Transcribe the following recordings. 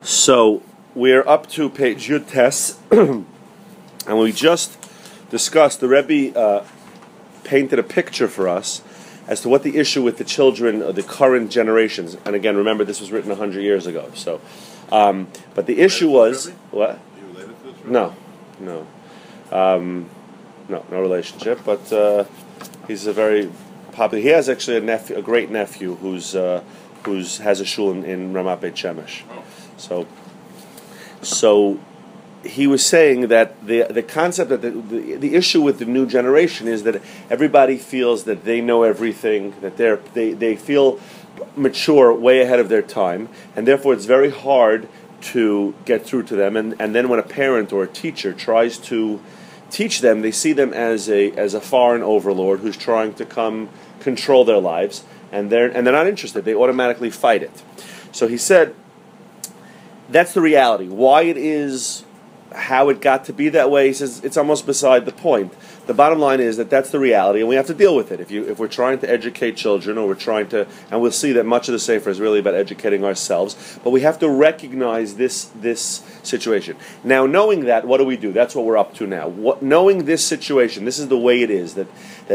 So we're up to page Yud Tes, and we just discussed, the Rebbe painted a picture for us as to what the issue with the children of the current generations, and again, remember this was written 100 years ago, so, but the issue was, what? You related to this? No relationship, but he's a very popular, he has actually a great nephew who's has a shul in Ramat Beit Shemesh. So he was saying that the concept that the issue with the new generation is that everybody feels that they know everything, that they feel mature way ahead of their time, and therefore it's very hard to get through to them. And then when a parent or a teacher tries to teach them, they see them as a foreign overlord who's trying to come control their lives, and they're not interested. They automatically fight it. So he said, that's the reality. Why it is, how it got to be that way, he says it's almost beside the point. The bottom line is that that's the reality, and we have to deal with it. If we're trying to educate children, or we're trying to, and we'll see that much of the Sefer is really about educating ourselves, but we have to recognize this situation. Now, knowing that, what do? That's what we're up to now. Knowing this situation, this is the way it is, that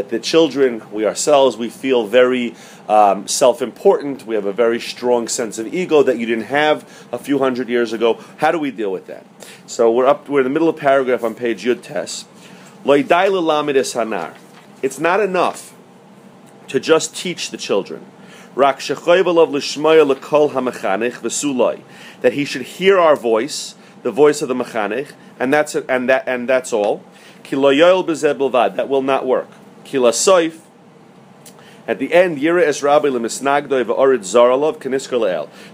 the children, we ourselves, we feel very self-important, we have a very strong sense of ego that you didn't have a few hundred years ago. How do we deal with that? So we're in the middle of paragraph on page Yud Tes. It's not enough to just teach the children. That he should hear our voice, the voice of the mechanech, and that's all. That will not work. At the end,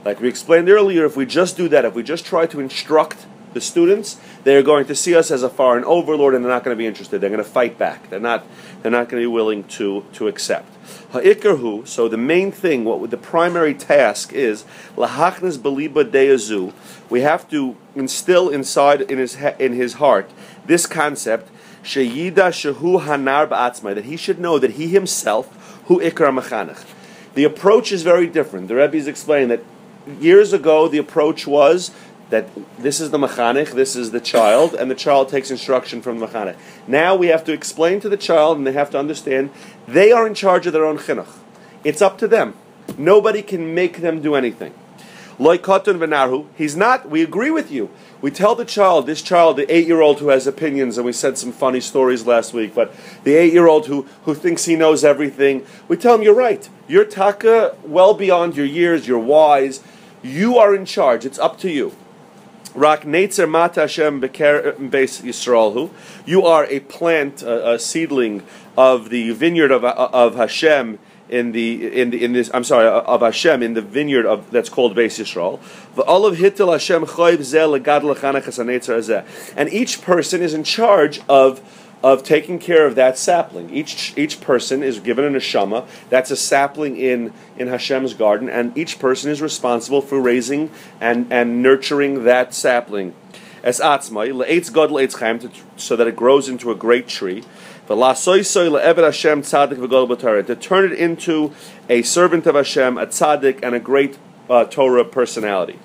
like we explained earlier, if we just do that, if we just try to instruct the students, they're going to see us as a foreign overlord, and they're not going to be interested. They're going to fight back. They're not going to be willing to accept. Ha'ikar so the main thing, the primary task is lahachnes beliba deyazu. We have to instill inside in his heart this concept sheyida shehu hanar ba'atzmai, that he should know that he himself hu ikar mechanech. The approach is very different. The Rebbe is explaining that years ago the approach was that this is the mechanech, this is the child, and the child takes instruction from the mechanech. Now we have to explain to the child, and they have to understand, they are in charge of their own chinuch. It's up to them. Nobody can make them do anything. Loi katan v'narhu, he's not, we agree with you. We tell the child, the 8-year-old who has opinions, and we said some funny stories last week, but the 8-year-old who thinks he knows everything, we tell him, you're right. You're taka, well beyond your years, you're wise. You are in charge, it's up to you. Rak Neitzer Mat Hashem Beis Yisraelhu. You are a plant, a seedling of the vineyard of Hashem of Hashem in the vineyard that's called Beis Yisrael. V'olav Hittel Hashem Choyv Zeh Legadol Chanechas HaNeitzer Hazeh. And each person is in charge of taking care of that sapling. Each person is given a neshama. That's a sapling in Hashem's garden, and each person is responsible for raising and nurturing that sapling. Es atzmai le'etz gadol eitz chaim, so that it grows into a great tree. V'lasoisoi le'eved Hashem tzaddik v'gadol b'Torah, to turn it into a servant of Hashem, a tzaddik, and a great Torah personality.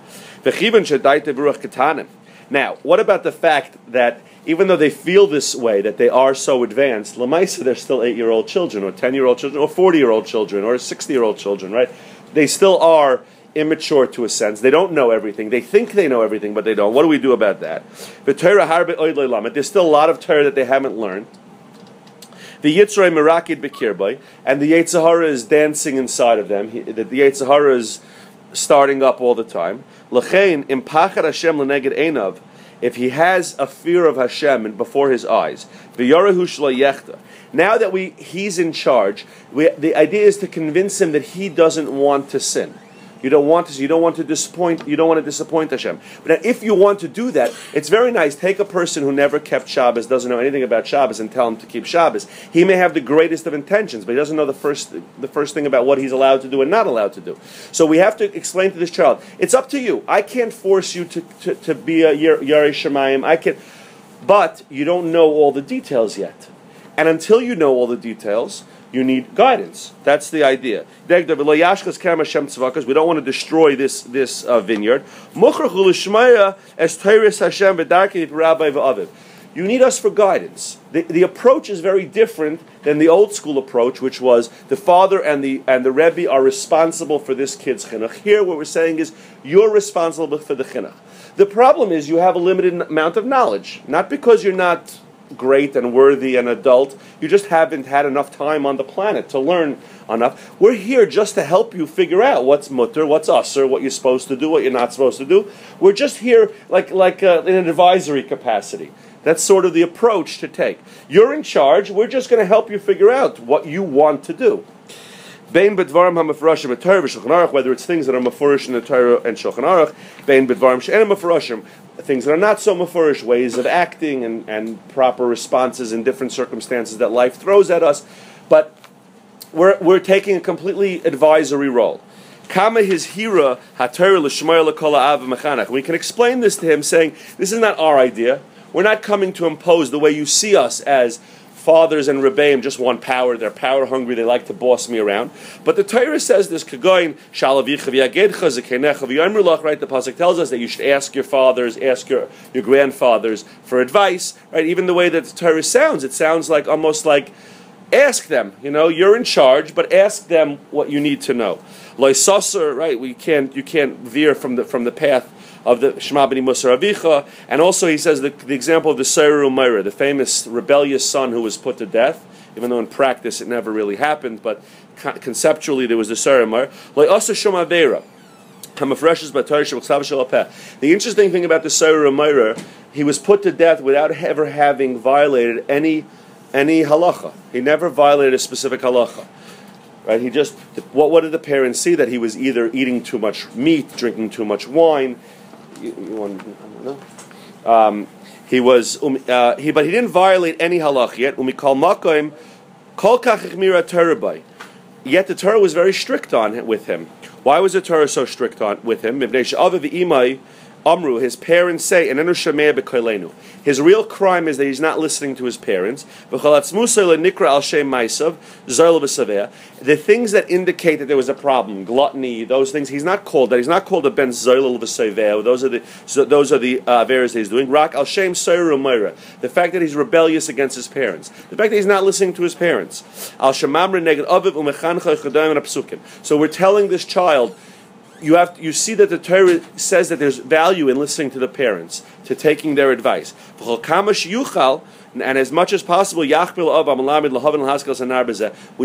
V'chivan shedaite v'ruach ketanim. Now, what about the fact that even though they feel this way, that they are so advanced, Lamaisa, they're still 8-year-old children, or 10-year-old children, or 40-year-old children, or 60-year-old children, right? They still are immature to a sense. They don't know everything. They think they know everything, but they don't. What do we do about that? There's still a lot of Torah that they haven't learned. The Yitzray Merakid Bekirbay, and the Yetzer Hara is dancing inside of them. The Yetzer Hara is starting up all the time. L'chein impachad Hashem l'neged einav. If he has a fear of Hashem before his eyes, v'yorehu shlo yechta. Now that he's in charge, the idea is to convince him that he doesn't want to sin. You don't want to disappoint Hashem. But if you want to do that, it's very nice. Take a person who never kept Shabbos, doesn't know anything about Shabbos, and tell him to keep Shabbos. He may have the greatest of intentions, but he doesn't know the first thing about what he's allowed to do and not allowed to do. So we have to explain to this child, it's up to you. I can't force you to be a Yarei Shemayim. But you don't know all the details yet. And until you know all the details, you need guidance. That's the idea. We don't want to destroy this vineyard. You need us for guidance. The approach is very different than the old school approach, which was the father and the Rebbe are responsible for this kid's chinuch. Here, what we're saying is you're responsible for the chinuch. The problem is you have a limited amount of knowledge, not because you're not great and worthy and adult. You just haven't had enough time on the planet to learn enough. We're here just to help you figure out what's mutter, what's usser, what you're supposed to do, what you're not supposed to do. We're just here like in an advisory capacity. That's sort of the approach to take. You're in charge. We're just going to help you figure out what you want to do. Bein bedvarim hamafrashim b'Torah v'Shulchan Aruch, whether it's things that are mafurish in the Torah and Shulchan Aruch, bein bedvarim she'enim mafurashim, things that are not so mafurish, ways of acting and proper responses in different circumstances that life throws at us. But we're taking a completely advisory role. Kama his hira haTorah l'shmoyer l'kol ha'av v'mechanach. We can explain this to him, saying this is not our idea. We're not coming to impose the way you see us as fathers and rebbeim just want power. They're power hungry. They like to boss me around. But the Torah says this, Kagoin, Shalavicha v'yagedcha zekenecha v'yomru, right? The pasuk tells us that you should ask your fathers, ask your grandfathers for advice, right? Even the way that the Torah sounds, it sounds like almost like ask them. You know, you're in charge, but ask them what you need to know. Loisasser, right? You can't veer from the path of the Shema B'ni Musar Avicha, and also he says the example of the Seir Umayra, the famous rebellious son who was put to death, even though in practice it never really happened, but conceptually there was the Seir Umayra. The interesting thing about the Seir Umayra, he was put to death without ever having violated any halacha. He never violated a specific halacha. Right? He just what did the parents see? That he was either eating too much meat, drinking too much wine. He was, but he didn't violate any halach yet. Yet the Torah was very strict with him. Why was the Torah so strict with him? Amru, his parents say, his real crime is that he's not listening to his parents. The things that indicate that there was a problem, gluttony, those things, he's not called that. He's not called a ben zoilel v'seveh. Those are the averes that he's doing. Rak al shem soiru meira. The fact that he's rebellious against his parents. The fact that he's not listening to his parents. Al shemamre neged aviv umechancha chadayim apsukim. So we're telling this child, you see that the Torah says that there's value in listening to the parents, to taking their advice. And as much as possible, we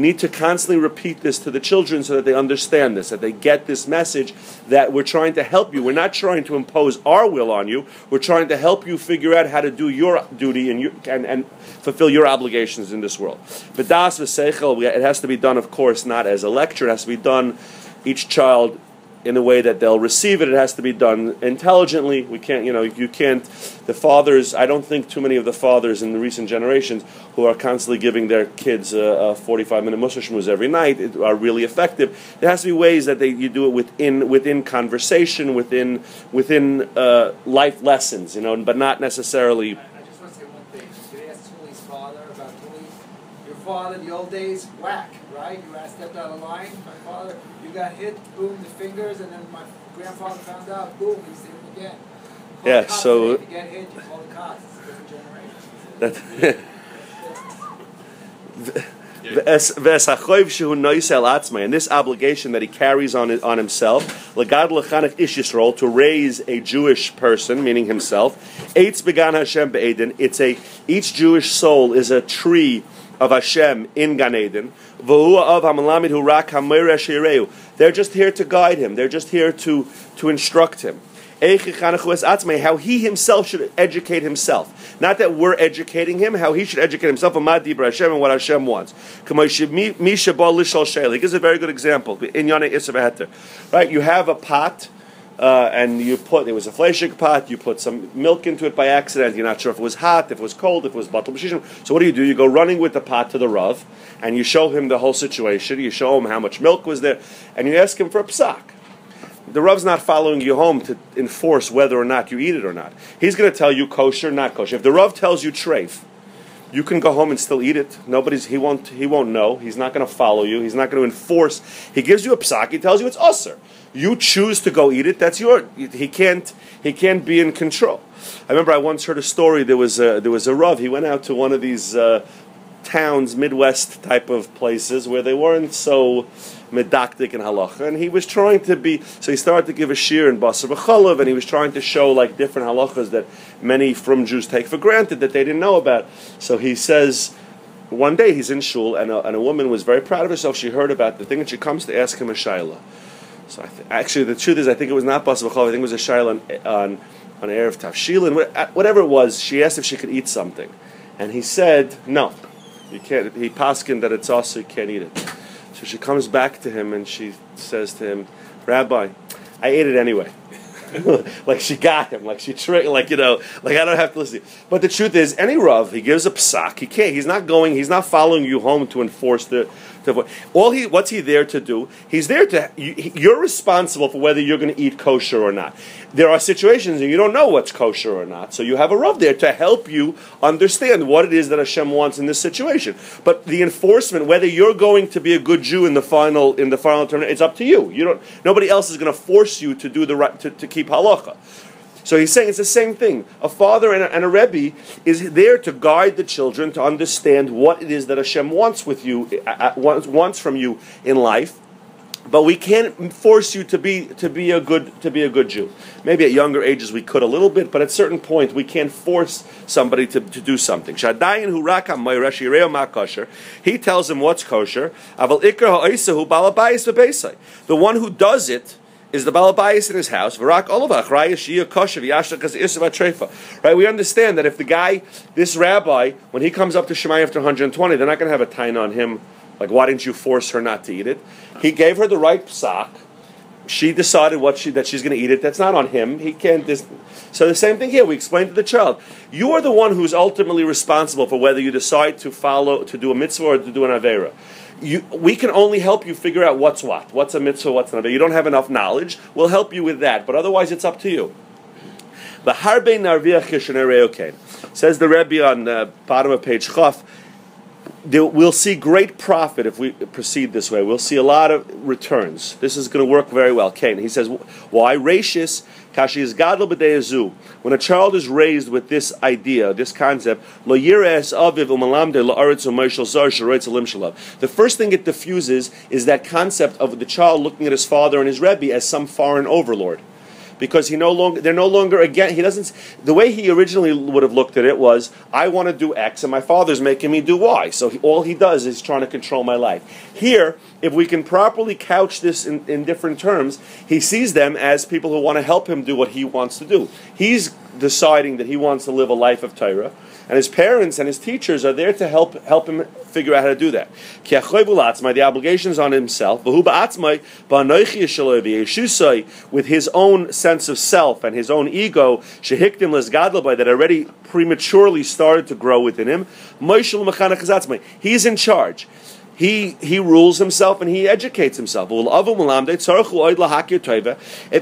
need to constantly repeat this to the children so that they understand this, that they get this message that we're trying to help you. We're not trying to impose our will on you. We're trying to help you figure out how to do your duty and fulfill your obligations in this world. But das v'seichel, it has to be done, of course, not as a lecture. It has to be done, each child, in a way that they'll receive it. It has to be done intelligently. We can't, you can't. The fathers, I don't think too many of the fathers in the recent generations who are constantly giving their kids a 45-minute Musar Shmuz every night are really effective. There has to be ways that you do it within conversation, within life lessons, but not necessarily. I just want to say one thing. You asked Tuli's father about Tuli. Your father, in the old days, whack, right? You stepped out of line. My father, you got hit, boom, the fingers, and then my grandfather found out, boom, he's hit him again. Yeah, so. If you get hit, you call the cops. It's a different generation. And this obligation that he carries on himself, to raise a Jewish person, meaning himself, each Jewish soul is a tree of Hashem in Gan Eden. They're just here to guide him. They're just here to instruct him. How he himself should educate himself. Not that we're educating him, how he should educate himself and what Hashem wants. He gives a very good example. Right? You have a pot, and it was a fleshig pot, you put some milk into it by accident, you're not sure if it was hot, if it was cold, if it was batal b'shishim. So what do? You go running with the pot to the Rav, and you show him the whole situation, you show him how much milk was there, and you ask him for a psak. The Rav's not following you home to enforce whether or not you eat it or not. He's going to tell you kosher, not kosher. If the Rav tells you treif, You can go home and still eat it. He won't know. He's not going to follow you. He's not going to enforce. He gives you a psak. He tells you it's usher. You choose to go eat it. That's your. He can't be in control. I remember I once heard a story. There was a Rav. He went out to one of these towns, Midwest type of places where they weren't so medactic and halacha, and he was trying to be. So he started to give a shiur in basar b'chalav, and he was trying to show like different halachas that many from Jews take for granted that they didn't know about. So he says, one day he's in shul, and a woman was very proud of herself. She heard about the thing, and she comes to ask him a shayla. So actually, the truth is, I think it was not basar b'chalav. I think it was a shayla on Erev Tavshilin, whatever it was. She asked if she could eat something, and he said no. You can't. He paskined that it's also you can't eat it. So she comes back to him and she says to him, Rabbi, I ate it anyway. Like she got him, like she tricked, like I don't have to listen. But the truth is, any Rav, he gives a psak. He can't. He's not following you home to enforce what's he there to do? He's there to. You're responsible for whether you're going to eat kosher or not. There are situations and you don't know what's kosher or not, so you have a Rav there to help you understand what it is that Hashem wants in this situation. But the enforcement, whether you're going to be a good Jew in the final term, it's up to you. Nobody else is going to force you to do the right to keep halacha. So he's saying it's the same thing. A father and a Rebbe is there to guide the children to understand what it is that Hashem wants with you, wants from you in life. But we can't force you to be a good Jew. Maybe at younger ages we could a little bit, but at a certain point we can't force somebody to do something. He tells him what's kosher. The one who does it is the balabayis in his house. Right? We understand that if this rabbi, when he comes up to Shemai after 120, they're not going to have a taina on him. Like, why didn't you force her not to eat it? He gave her the right psak. She decided that she's going to eat it. That's not on him. He can't. So the same thing here. We explain to the child. You are the one who's ultimately responsible for whether you decide to do a mitzvah or to do an avera. We can only help you figure out what's what. What's a mitzvah, what's an avera. You don't have enough knowledge. We'll help you with that. But otherwise, it's up to you. Says the Rebbe on the bottom of page Chaf, we'll see great profit if we proceed this way. We'll see a lot of returns. This is going to work very well. Cain. He says, why? Rashis kashi is gadol b'deyazu. When a child is raised with this idea, this concept, lo yires aviv umalamde la'aretz u'mayshal zar sharoitz alim shalav. The first thing it diffuses is that concept of the child looking at his father and his Rebbe as some foreign overlord. Because they're no longer again. He doesn't. The way he originally would have looked at it was, I want to do X, and my father's making me do Y. So all he does is trying to control my life. Here, if we can properly couch this in different terms, he sees them as people who want to help him do what he wants to do. He's deciding that he wants to live a life of Torah, and his parents and his teachers are there to help him figure out how to do that. The obligation is on himself. With his own sense of self and his own ego, that already prematurely started to grow within him. He's in charge. He rules himself and he educates himself. If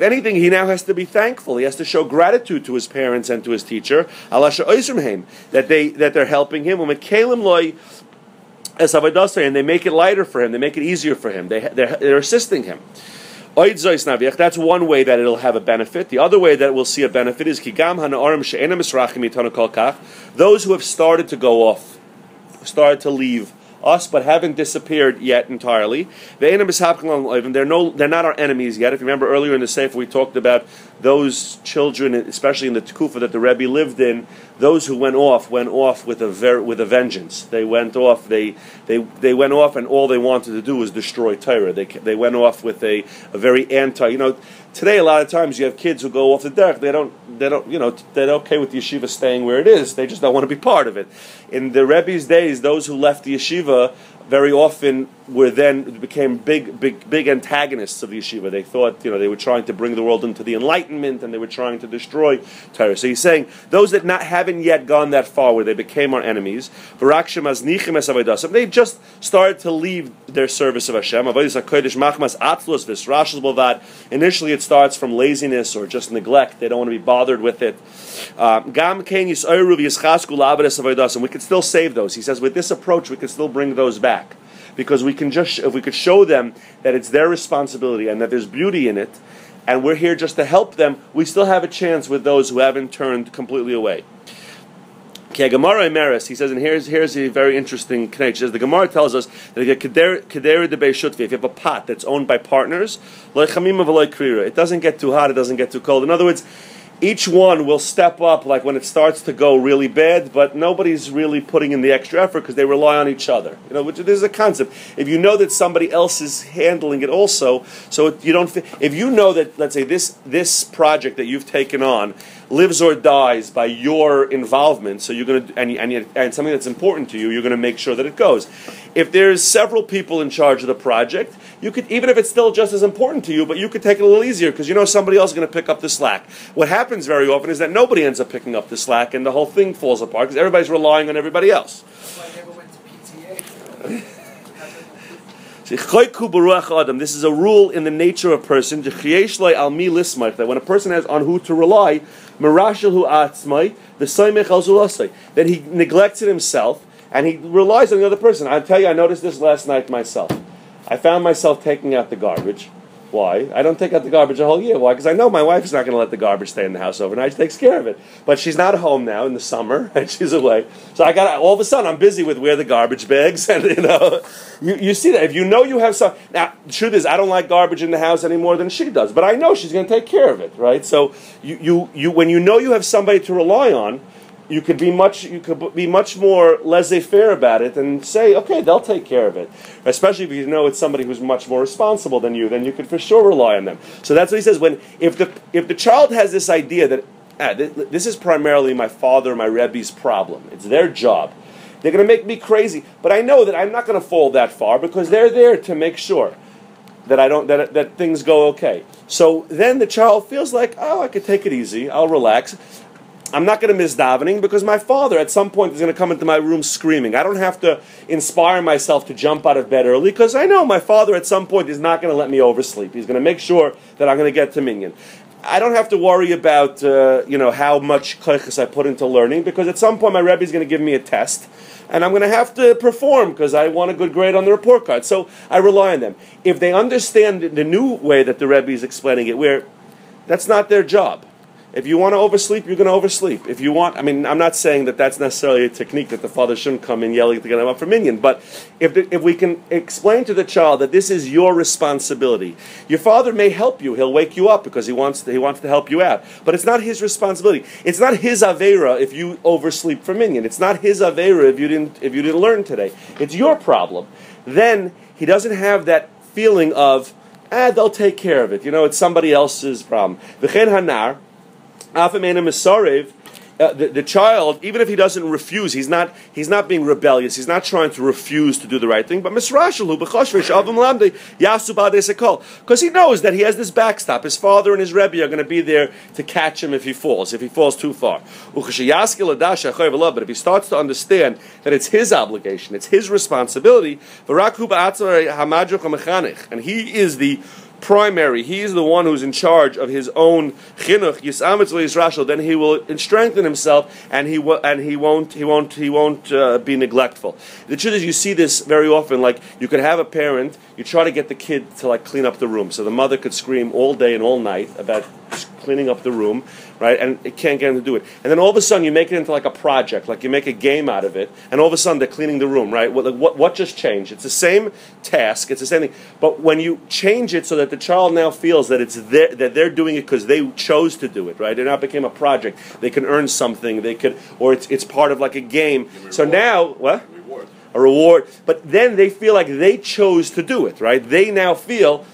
anything, he now has to be thankful. He has to show gratitude to his parents and to his teacher that they're helping him. And they make it lighter for him. They make it easier for him. They're assisting him. That's one way that it'll have a benefit. The other way that we'll see a benefit is those who have started to go off, started to leave us, but haven't disappeared yet entirely. They're not our enemies yet. If you remember earlier in the Sefer, we talked about those children, especially in the Tekufa that the Rebbe lived in. Those who went off with a vengeance. They went off. They went off, and all they wanted to do was destroy Torah. They went off with a very anti. Today a lot of times you have kids who go off the derech. They're okay with the yeshiva staying where it is. They just don't want to be part of it. In the Rebbe's days, those who left the yeshiva very often became big antagonists of the yeshiva. They thought, they were trying to bring the world into the Enlightenment, and they were trying to destroy Torah. So he's saying those that haven't yet gone that far, where they became our enemies, they just started to leave their service of Hashem. Initially, it starts from laziness or just neglect. They don't want to be bothered with it. And we can still save those. He says, with this approach, we can still bring those back. Because if we could show them that it's their responsibility and that there's beauty in it, and we're here just to help them, we still have a chance with those who haven't turned completely away. He says, and here's a very interesting connection. He says, the Gemara tells us that if you have a pot that's owned by partners, it doesn't get too hot, it doesn't get too cold. In other words, each one will step up like when it starts to go really bad, but nobody's really putting in the extra effort because they rely on each other. Which is a concept. If you know that somebody else is handling it also, so you don't. If you know that, let's say this project that you've taken on lives or dies by your involvement, so you're going to and something that's important to you, you're going to make sure that it goes. If there's several people in charge of the project, you could, even if it's still just as important to you, but you could take it a little easier because somebody else is going to pick up the slack. What happens very often is that nobody ends up picking up the slack and the whole thing falls apart because everybody's relying on everybody else. That's why I never went to PTA. This is a rule in the nature of a person that when a person has on who to rely, that he neglects it himself and he relies on the other person. I'll tell you, I noticed this last night myself. I found myself taking out the garbage. Why? I don't take out the garbage a whole year. Why? Because I know my wife is not going to let the garbage stay in the house overnight. She takes care of it. But she's not home now in the summer, and she's away. So all of a sudden, I'm busy with where the garbage bags, and you see that. If you know you have some. Now, the truth is, I don't like garbage in the house any more than she does, but I know she's going to take care of it, right? So when you know you have somebody to rely on, you could be much more laissez-faire about it and say, okay, they'll take care of it. Especially if you know it's somebody who's much more responsible than you, then you could for sure rely on them. So that's what he says. If the child has this idea that this is primarily my father, my Rebbe's problem, it's their job. They're going to make me crazy, but I know that I'm not going to fall that far because they're there to make sure that that things go okay. So then the child feels like, I could take it easy, I'll relax. I'm not going to miss davening because my father at some point is going to come into my room screaming. I don't have to inspire myself to jump out of bed early because I know my father at some point is not going to let me oversleep. He's going to make sure that I'm going to get to minyan. I don't have to worry about how much koiches I put into learning because at some point my Rebbe is going to give me a test and I'm going to have to perform because I want a good grade on the report card. So I rely on them. If they understand the new way that the Rebbe is explaining it, where that's not their job. If you want to oversleep, you're going to oversleep. If you want, I'm not saying that that's necessarily a technique that the father shouldn't come in yelling to get him up for minyan, but if we can explain to the child that this is your responsibility, your father may help you. He'll wake you up because he wants to help you out, but it's not his responsibility. It's not his aveira if you oversleep for minyan. It's not his aveira if you didn't learn today. It's your problem. Then he doesn't have that feeling of they'll take care of it. It's somebody else's problem. V'chen hanar. The child, even if he doesn't refuse, he's not being rebellious. He's not trying to refuse to do the right thing. But because he knows that he has this backstop. His father and his Rebbe are going to be there to catch him if he falls too far. But if he starts to understand that it's his obligation, it's his responsibility, and he is the primary, he is the one who's in charge of his own chinuch, then he will strengthen himself and he won't be neglectful. The truth is, you see this very often. Like, you could have a parent, you try to get the kid to clean up the room, so the mother could scream all day and all night about cleaning up the room, right? And it can't get him to do it. And then all of a sudden you make it into a project, like you make a game out of it, and all of a sudden they're cleaning the room, right? What just changed? It's the same task, it's the same thing, but when you change it so that the child now feels that that they're doing it because they chose to do it, right? It now became a project. They can earn something. Or it's part of a game. So now, what? A reward. But then they feel like they chose to do it, right? They now feel,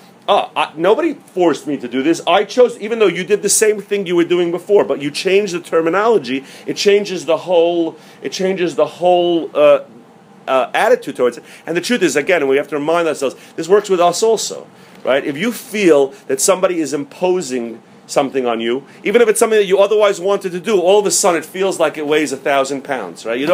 nobody forced me to do this. I chose, even though you did the same thing you were doing before, but you changed the terminology. It changes the whole attitude towards it. And the truth is, again, we have to remind ourselves, this works with us also, right? If you feel that somebody is imposing something on you, even if it's something that you otherwise wanted to do, all of a sudden it feels like it weighs 1,000 pounds, right?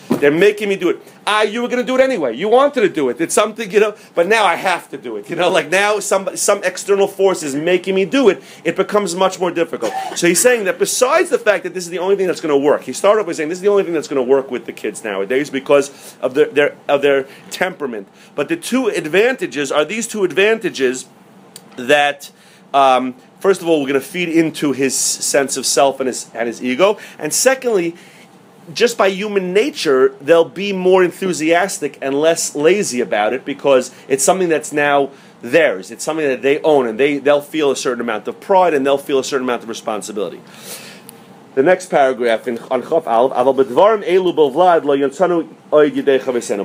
They're making me do it. You were going to do it anyway. You wanted to do it. It's something, but now I have to do it. Like now some external force is making me do it. It becomes much more difficult. So he's saying that besides the fact that this is the only thing that's going to work, he started off by saying this is the only thing that's going to work with the kids nowadays because of their temperament. But the two advantages are these two advantages that first of all, we're going to feed into his sense of self and his ego, and secondly, just by human nature, they'll be more enthusiastic and less lazy about it because it's something that's now theirs. It's something that they own, and they'll feel a certain amount of pride and they'll feel a certain amount of responsibility. The next paragraph on Chof Aleph,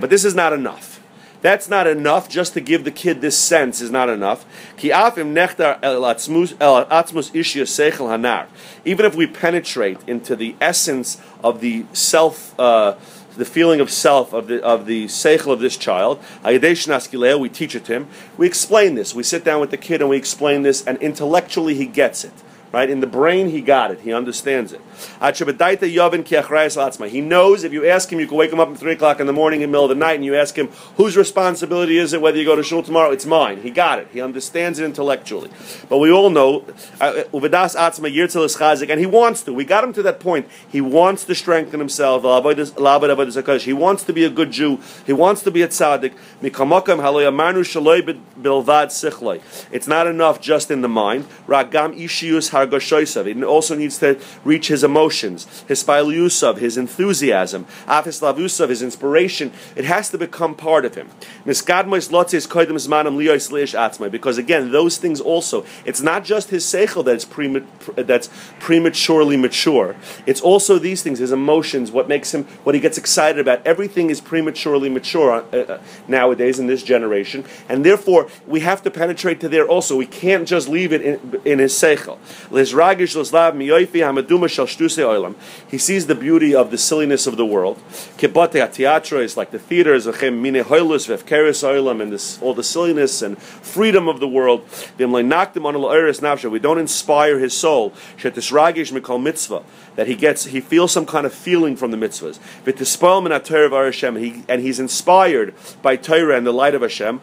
but this is not enough. That's not enough. Just to give the kid this sense is not enough. Even if we penetrate into the essence of the self, the feeling of self of the seichel of this child, we teach it to him. We explain this. We sit down with the kid and we explain this, and intellectually he gets it. Right? In the brain, he got it. He understands it. He knows if you ask him, you can wake him up at 3 o'clock in the morning in the middle of the night and you ask him, whose responsibility is it whether you go to shul tomorrow? It's mine. He got it. He understands it intellectually. But we all know, and he wants to. We got him to that point. He wants to strengthen himself. He wants to be a good Jew. He wants to be a tzaddik. It's not enough just in the mind. It also needs to reach his emotions, his spailusav, his enthusiasm, afislavusav, his inspiration. It has to become part of him. Because again, those things also, it's not just his seichel that's prematurely mature. It's also these things, his emotions, what makes him, what he gets excited about. Everything is prematurely mature nowadays in this generation, and therefore we have to penetrate to there also. We can't just leave it in his seichel. He sees the beauty of the silliness of the world. It's like the theaters, and all the silliness and freedom of the world. We don't inspire his soul that he feels some kind of feeling from the mitzvahs. And he's inspired by Torah and the light of Hashem.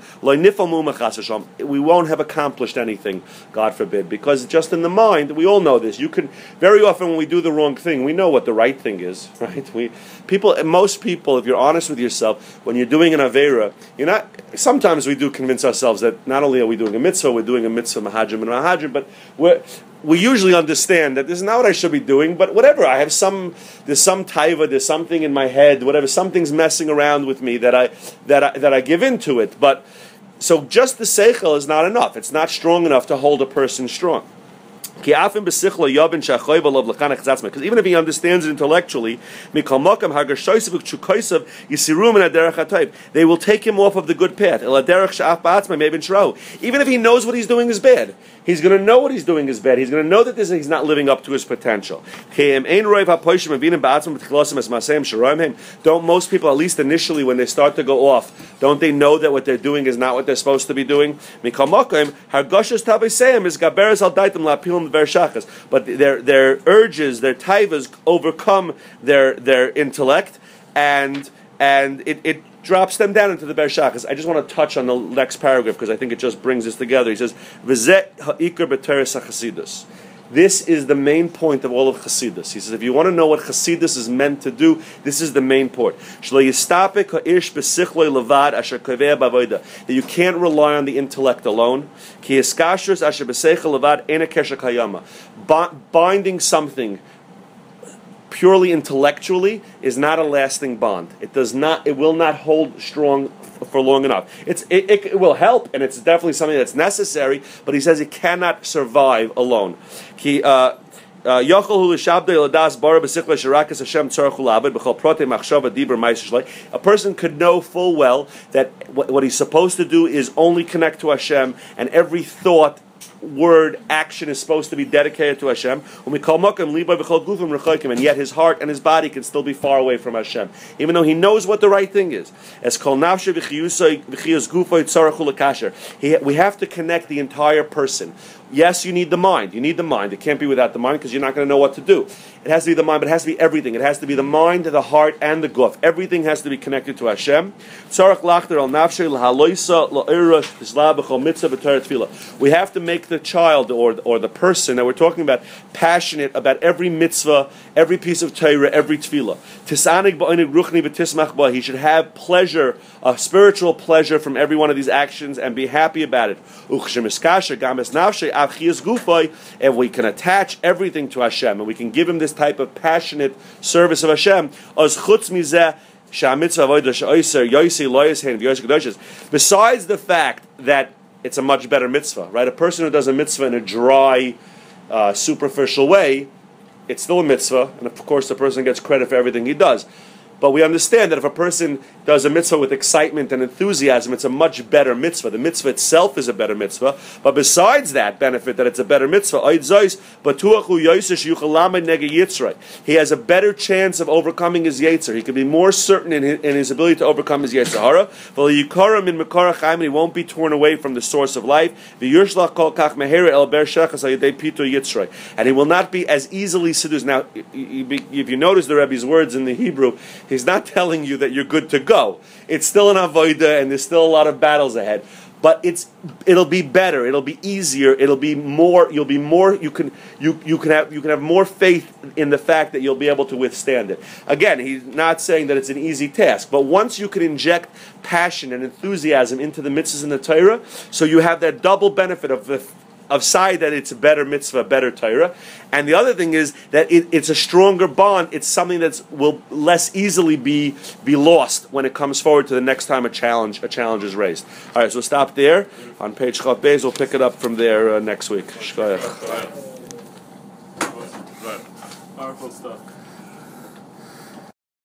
We won't have accomplished anything, God forbid, because just in the mind, we all know this. You can very often when we do the wrong thing, we know what the right thing is, right? Most people, if you're honest with yourself, when you're doing an avera, sometimes we do convince ourselves that not only are we doing a mitzvah, we're doing a mitzvah mahajim and mahajim, but we usually understand that this is not what I should be doing, but whatever, there's some taiva, there's something in my head, whatever, something's messing around with me that I give into it. But so just the seichel is not enough. It's not strong enough to hold a person strong. Because even if he understands it intellectually, they will take him off of the good path. Even if he knows what he's doing is bad, he's going to know what he's doing is bad. He's going to know that he's not living up to his potential. Don't most people, at least initially when they start to go off, don't they know that what they're doing is not what they're supposed to be doing? But their urges, their taivas overcome their intellect, and it drops them down into the bershachas. I just want to touch on the next paragraph because I think it just brings this together. He says, "V'zeh ha'ikar b'teres ha'chasidus." This is the main point of all of Chassidus. He says, if you want to know what Chassidus is meant to do, this is the main point. That you can't rely on the intellect alone. Binding something purely intellectually is not a lasting bond. It will not hold strong for long enough. It will help, and it's definitely something that's necessary, but he says it cannot survive alone. A person could know full well that what he's supposed to do is only connect to Hashem, and every thought word, action is supposed to be dedicated to Hashem. When we call Makam, and yet his heart and his body can still be far away from Hashem, even though he knows what the right thing is. As kol nafshe we have to connect the entire person. Yes, you need the mind. You need the mind. It can't be without the mind because you're not going to know what to do. It has to be the mind, but it has to be everything. It has to be the mind, the heart, and the guf. Everything has to be connected to Hashem. We have to make the child or the person that we're talking about passionate about every mitzvah, every piece of Torah, every tefillah. He should have pleasure, a spiritual pleasure from every one of these actions and be happy about it. And we can attach everything to Hashem and we can give him this type of passionate service of Hashem. Besides the fact that it's a much better mitzvah, right? A person who does a mitzvah in a dry, superficial way, it's still a mitzvah, and of course the person gets credit for everything he does. But we understand that if a person does a mitzvah with excitement and enthusiasm, it's a much better mitzvah. The mitzvah itself is a better mitzvah. But besides that benefit that it's a better mitzvah, he has a better chance of overcoming his yetzer. He can be more certain in his ability to overcome his yetzer hara. He won't be torn away from the source of life. And he will not be as easily seduced. Now, if you notice the Rebbe's words in the Hebrew, he's not telling you that you're good to go. It's still an avodah, and there's still a lot of battles ahead. But it'll be better. It'll be easier. It'll be more. You'll be more. You can have more faith in the fact that you'll be able to withstand it. Again, he's not saying that it's an easy task. But once you can inject passion and enthusiasm into the mitzvahs in the Torah, so you have that double benefit of side that it's a better mitzvah, better Torah, and the other thing is that it's a stronger bond. It's something that will less easily be lost when it comes forward to the next time a challenge is raised. All right, so we'll stop there on page Chav Beis. We'll pick it up from there next week. Powerful stuff.